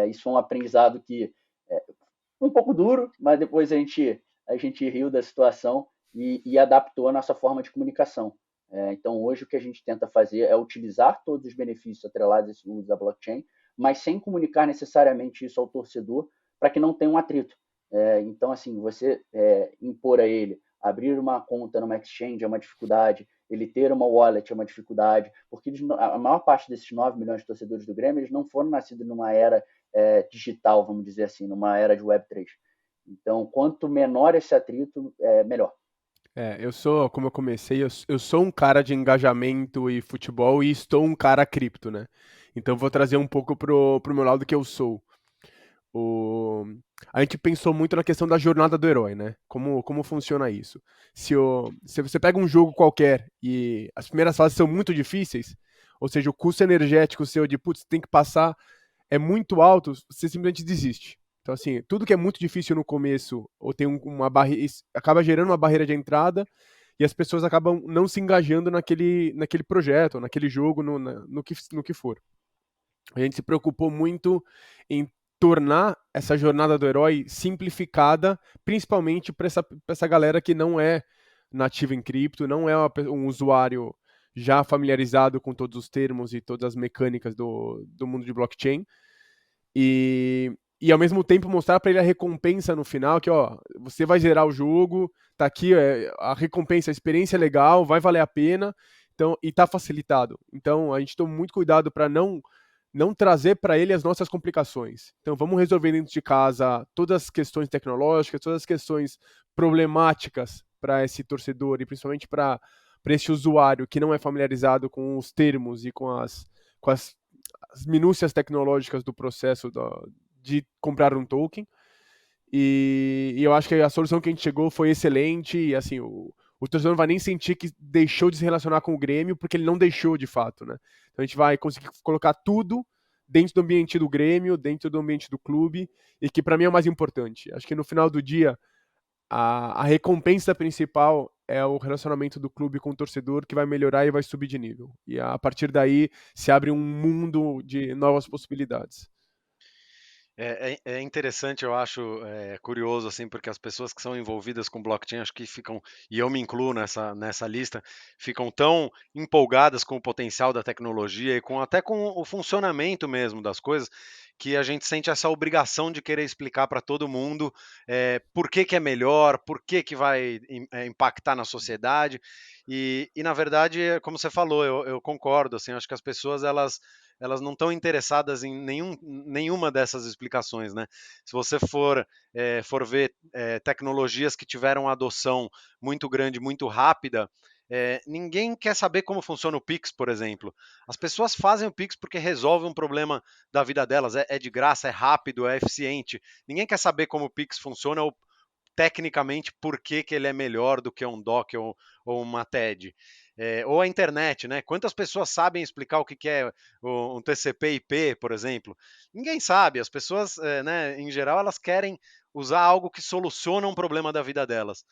Isso é um aprendizado que é um pouco duro, mas depois a gente riu da situação e adaptou a nossa forma de comunicação. Então, hoje, o que a gente tenta fazer é utilizar todos os benefícios atrelados a esse uso da blockchain, mas sem comunicar necessariamente isso ao torcedor, para que não tenha um atrito. Então, assim, você impor a ele abrir uma conta numa exchange é uma dificuldade, ele ter uma wallet é uma dificuldade, porque a maior parte desses 9 milhões de torcedores do Grêmio, eles não foram nascidos numa era digital, vamos dizer assim, numa era de Web3. Então, quanto menor esse atrito, melhor. Como eu comecei, eu sou um cara de engajamento e futebol e estou um cara cripto, né? Então vou trazer um pouco pro meu lado que eu sou. A gente pensou muito na questão da jornada do herói, né? Como funciona isso? Se você pega um jogo qualquer e as primeiras fases são muito difíceis, ou seja, o custo energético seu de, putz, tem que passar é muito alto, você simplesmente desiste. Então, assim, tudo que é muito difícil no começo, ou tem uma barreira, acaba gerando uma barreira de entrada, e as pessoas acabam não se engajando naquele projeto, naquele jogo, no que for. A gente se preocupou muito em tornar essa jornada do herói simplificada, principalmente para essa galera que não é nativa em cripto, não é um usuário já familiarizado com todos os termos e todas as mecânicas do mundo de blockchain. E ao mesmo tempo mostrar para ele a recompensa no final, que ó, você vai zerar o jogo, tá aqui a recompensa, a experiência é legal, vai valer a pena, então, e tá facilitado. Então a gente toma muito cuidado para não trazer para ele as nossas complicações. Então vamos resolver dentro de casa todas as questões tecnológicas, todas as questões problemáticas para esse torcedor e principalmente para esse usuário que não é familiarizado com os termos e com as minúcias tecnológicas do processo de comprar um token. E eu acho que a solução que a gente chegou foi excelente. E assim, o torcedor não vai nem sentir que deixou de se relacionar com o Grêmio, porque ele não deixou de fato, né? Então a gente vai conseguir colocar tudo dentro do ambiente do Grêmio, dentro do ambiente do clube, e que para mim é o mais importante. Acho que no final do dia, a recompensa principal é o relacionamento do clube com o torcedor que vai melhorar e vai subir de nível. E a partir daí se abre um mundo de novas possibilidades. É interessante, eu acho curioso, assim, porque as pessoas que são envolvidas com blockchain, acho que ficam, e eu me incluo nessa lista, ficam tão empolgadas com o potencial da tecnologia e até com o funcionamento mesmo das coisas, que a gente sente essa obrigação de querer explicar para todo mundo por que que é melhor, por que que vai impactar na sociedade, e na verdade, como você falou, eu concordo, assim, acho que as pessoas, elas não estão interessadas em nenhuma dessas explicações, né? Se você for ver tecnologias que tiveram adoção muito grande, muito rápida, ninguém quer saber como funciona o Pix, por exemplo. As pessoas fazem o Pix porque resolve um problema da vida delas, é de graça, é rápido, é eficiente. Ninguém quer saber como o Pix funciona ou tecnicamente por que, que ele é melhor do que um DOC ou uma TED. Ou a internet, né? Quantas pessoas sabem explicar o que, que é um TCP/IP, por exemplo? Ninguém sabe. As pessoas, né, em geral, elas querem usar algo que soluciona um problema da vida delas.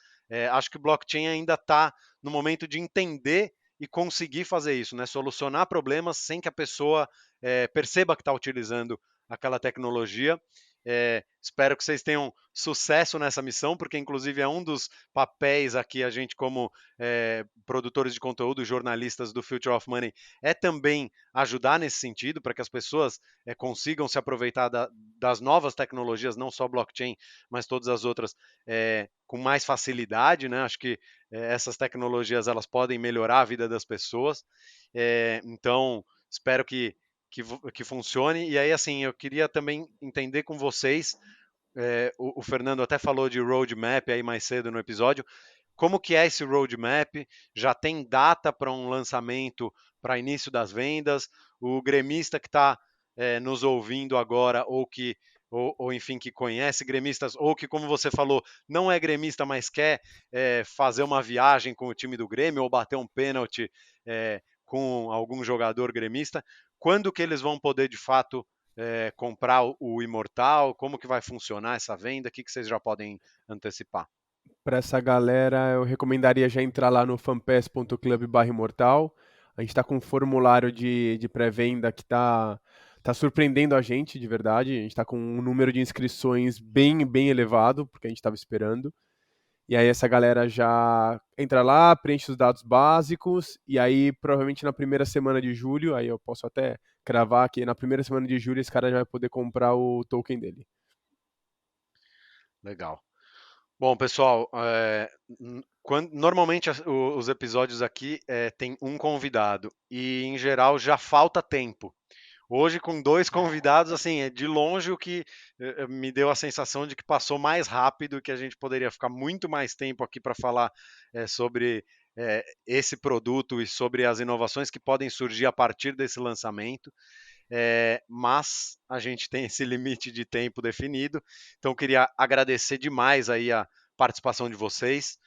Acho que o blockchain ainda está no momento de entender e conseguir fazer isso, né? Solucionar problemas sem que a pessoa perceba que está utilizando aquela tecnologia. Espero que vocês tenham sucesso nessa missão, porque inclusive é um dos papéis aqui, a gente como produtores de conteúdo, jornalistas do Future of Money, é também ajudar nesse sentido, para que as pessoas consigam se aproveitar das novas tecnologias, não só blockchain, mas todas as outras, com mais facilidade, né? Acho que essas tecnologias elas podem melhorar a vida das pessoas, então espero que funcione. E aí, assim, eu queria também entender com vocês, o Fernando até falou de roadmap aí mais cedo no episódio, como que é esse roadmap? Já tem data para um lançamento para início das vendas? O gremista que está nos ouvindo agora, ou enfim, que conhece gremistas, ou que, como você falou, não é gremista, mas quer fazer uma viagem com o time do Grêmio, ou bater um pênalti com algum jogador gremista, quando que eles vão poder, de fato, comprar o Imortal? Como que vai funcionar essa venda? O que vocês já podem antecipar? Para essa galera, eu recomendaria já entrar lá no fanpass.club/imortal. A gente está com um formulário de pré-venda que tá surpreendendo a gente, de verdade. A gente está com um número de inscrições bem elevado, porque a gente estava esperando. E aí essa galera já entra lá, preenche os dados básicos, e aí provavelmente na primeira semana de julho, aí eu posso até cravar que na primeira semana de julho esse cara já vai poder comprar o token dele. Legal. Bom, pessoal, normalmente os episódios aqui tem um convidado e, em geral, já falta tempo. Hoje, com dois convidados, assim, é de longe o que me deu a sensação de que passou mais rápido, que a gente poderia ficar muito mais tempo aqui para falar sobre esse produto e sobre as inovações que podem surgir a partir desse lançamento. Mas a gente tem esse limite de tempo definido, então queria agradecer demais aí a participação de vocês.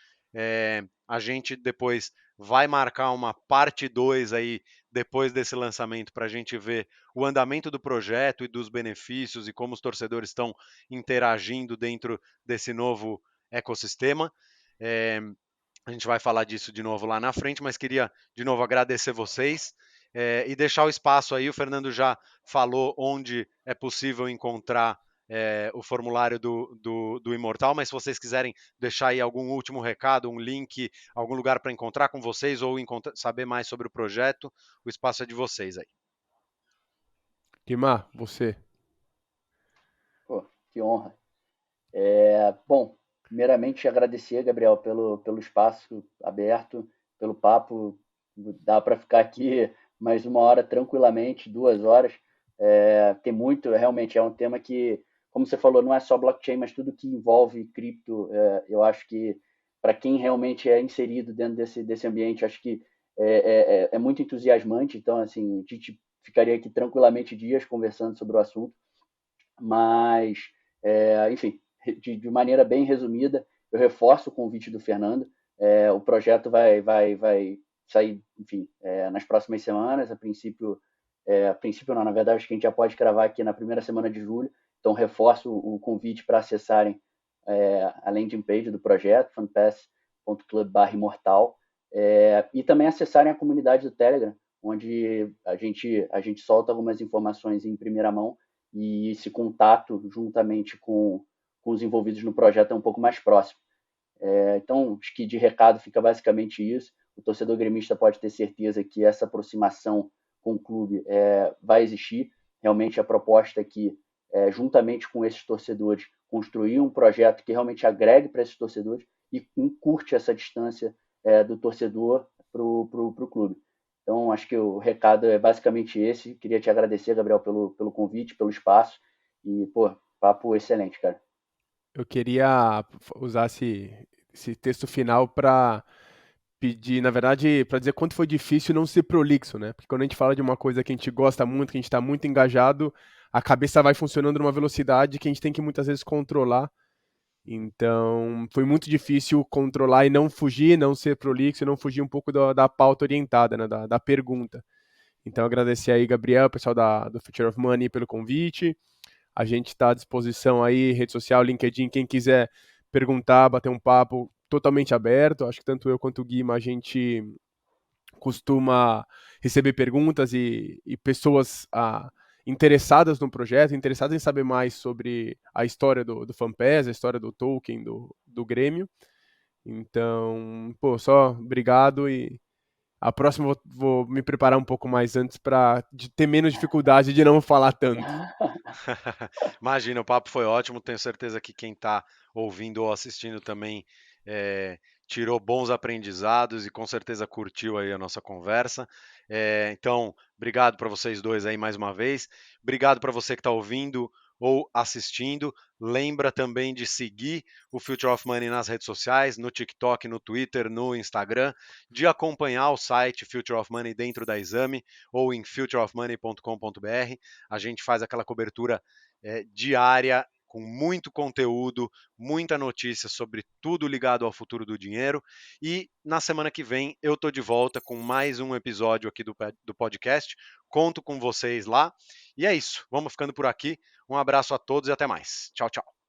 A gente depois vai marcar uma parte 2 aí depois desse lançamento para a gente ver o andamento do projeto e dos benefícios e como os torcedores estão interagindo dentro desse novo ecossistema. A gente vai falar disso de novo lá na frente, mas queria de novo agradecer vocês e deixar o espaço aí. O Fernando já falou onde é possível encontrar o formulário do Imortal, mas se vocês quiserem deixar aí algum último recado, um link, algum lugar para encontrar com vocês ou saber mais sobre o projeto, o espaço é de vocês aí. Guimar, você. Pô, que honra. Bom, primeiramente agradecer, Gabriel, pelo espaço aberto, pelo papo. Dá para ficar aqui mais 1 hora tranquilamente, 2 horas. Tem muito, realmente é um tema que, como você falou, não é só blockchain, mas tudo que envolve cripto. Eu acho que para quem realmente é inserido dentro desse ambiente, acho que é muito entusiasmante. Então, assim, a gente ficaria aqui tranquilamente dias conversando sobre o assunto. Mas, enfim, de maneira bem resumida, eu reforço o convite do Fernando. O projeto vai sair, enfim, nas próximas semanas. A princípio não, na verdade, acho que a gente já pode cravar aqui na primeira semana de julho. Então, reforço o convite para acessarem a landing page do projeto, fanpass.club. facebook.com/imortal, e também acessarem a comunidade do Telegram, onde a gente solta algumas informações em primeira mão e esse contato juntamente com os envolvidos no projeto é um pouco mais próximo. Então, acho que de recado fica basicamente isso. O torcedor gremista pode ter certeza que essa aproximação com o clube vai existir. Realmente a proposta é que, juntamente com esses torcedores, construir um projeto que realmente agregue para esses torcedores e encurte essa distância do torcedor para o clube. Então, acho que o recado é basicamente esse. Queria te agradecer, Gabriel, pelo convite, pelo espaço. E, pô, papo excelente, cara. Eu queria usar esse texto final para pedir, na verdade, para dizer quanto foi difícil não ser prolixo, né? Porque quando a gente fala de uma coisa que a gente gosta muito, que a gente está muito engajado, a cabeça vai funcionando numa velocidade que a gente tem que muitas vezes controlar. Então, foi muito difícil controlar e não fugir, não ser prolixo, não fugir um pouco da pauta orientada, né? Da pergunta. Então, agradecer aí, Gabriel, pessoal do Future of Money pelo convite. A gente está à disposição aí, rede social, LinkedIn, quem quiser perguntar, bater um papo, totalmente aberto. Acho que tanto eu quanto o Guima, a gente costuma receber perguntas e pessoas interessadas no projeto, interessadas em saber mais sobre a história do FanPass, a história do Tolkien, do Grêmio. Então, pô, só obrigado e a próxima vou me preparar um pouco mais antes para ter menos dificuldade de não falar tanto. Imagina, o papo foi ótimo. Tenho certeza que quem está ouvindo ou assistindo também tirou bons aprendizados e com certeza curtiu aí a nossa conversa. Então, obrigado para vocês dois aí mais uma vez. Obrigado para você que está ouvindo ou assistindo. Lembra também de seguir o Future of Money nas redes sociais, no TikTok, no Twitter, no Instagram, de acompanhar o site Future of Money dentro da Exame ou em futureofmoney.com.br. A gente faz aquela cobertura diária com muito conteúdo, muita notícia sobre tudo ligado ao futuro do dinheiro. E na semana que vem eu tô de volta com mais um episódio aqui do podcast. Conto com vocês lá. E é isso. Vamos ficando por aqui. Um abraço a todos e até mais. Tchau, tchau.